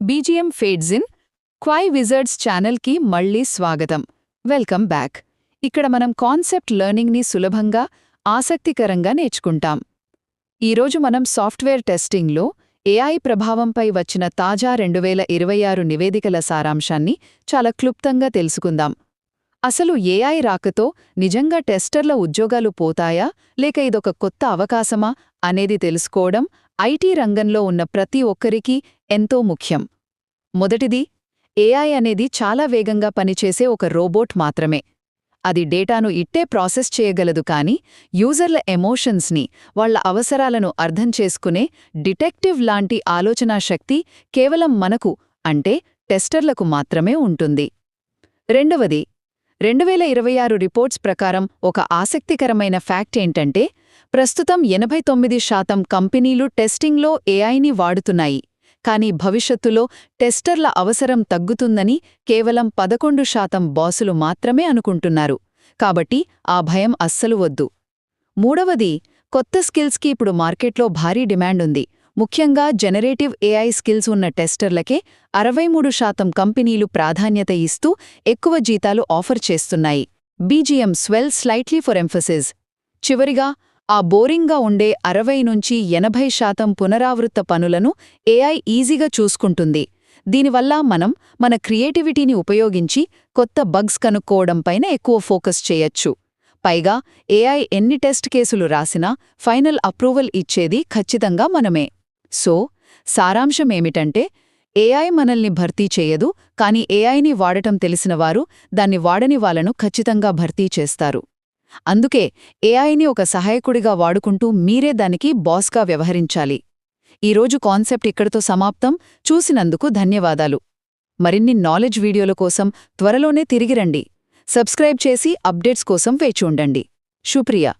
BGM fades in క్వై Wizards ఛానల్కి మళ్ళీ స్వాగతం. Welcome back. ఇక్కడ మనం కాన్సెప్ట్ లెర్నింగ్ని సులభంగా, ఆసక్తికరంగా నేర్చుకుంటాం. ఈరోజు మనం సాఫ్ట్వేర్ టెస్టింగ్లో ఏఐ ప్రభావంపై వచ్చిన తాజా 2026 నివేదికల సారాంశాన్ని చాలా క్లుప్తంగా తెలుసుకుందాం. అసలు ఏఐ రాకతో నిజంగా టెస్టర్ల ఉద్యోగాలు పోతాయా, లేక ఇదొక కొత్త అవకాశమా అనేది తెలుసుకోవడం ఐటీ రంగంలో ఉన్న ప్రతి ఒక్కరికీ ఎంతో ముఖ్యం. మొదటిది, ఏఐ అనేది చాలా వేగంగా పనిచేసే ఒక రోబోట్ మాత్రమే. అది డేటాను ఇట్టే ప్రాసెస్ చేయగలదు, కానీ యూజర్ల ఎమోషన్స్ని, వాళ్ల అవసరాలను అర్థం చేసుకునే డిటెక్టివ్ లాంటి ఆలోచనా శక్తి కేవలం మనకు, అంటే టెస్టర్లకు మాత్రమే ఉంటుంది. రెండవది, 2026 రిపోర్ట్స్ ప్రకారం ఒక ఆసక్తికరమైన ఫ్యాక్ట్ ఏంటంటే, ప్రస్తుతం 89% కంపెనీలు టెస్టింగ్లో ఏఐని వాడుతున్నాయి. కానీ భవిష్యత్తులో టెస్టర్ల అవసరం తగ్గుతుందని కేవలం 11% బాసులు మాత్రమే అనుకుంటున్నారు. కాబట్టి ఆ భయం అస్సలు వద్దు. మూడవది, కొత్త స్కిల్స్కి ఇప్పుడు మార్కెట్లో భారీ డిమాండ్ ఉంది. ముఖ్యంగా జనరేటివ్ ఏఐ స్కిల్స్ ఉన్న టెస్టర్లకే 63% కంపెనీలు ప్రాధాన్యత ఇస్తూ ఎక్కువ జీతాలు ఆఫర్ చేస్తున్నాయి. BGM swell slightly for emphasis. చివరిగా, ఆ బోరింగ్గా ఉండే 60–80% పునరావృత్త పనులను ఏఐ ఈజీగా చూసుకుంటుంది. దీనివల్ల మనం మన క్రియేటివిటీని ఉపయోగించి కొత్త బగ్స్ కనుక్కోవడంపైన ఎక్కువ ఫోకస్ చేయొచ్చు. పైగా ఏఐ ఎన్ని టెస్ట్ కేసులు రాసినా ఫైనల్ అప్రూవల్ ఇచ్చేది ఖచ్చితంగా మనమే. సో, సారాంశమేమిటంటే, ఏఐ మనల్ని భర్తీ చేయదు, కానీ ఏఐని వాడటం తెలిసినవారు దాన్ని వాడని వాళ్ళను ఖచ్చితంగా భర్తీ చేస్తారు. అందుకే ఏఐని ఒక సహాయకుడిగా వాడుకుంటూ మీరే దానికి బాస్గా వ్యవహరించాలి. ఈరోజు కాన్సెప్ట్ ఇక్కడితో సమాప్తం. చూసినందుకు ధన్యవాదాలు. మరిన్ని నాలెడ్జ్ వీడియోల కోసం త్వరలోనే తిరిగిరండి. సబ్స్క్రైబ్ చేసి అప్డేట్స్ కోసం వేచి ఉండండి. శుక్రియా.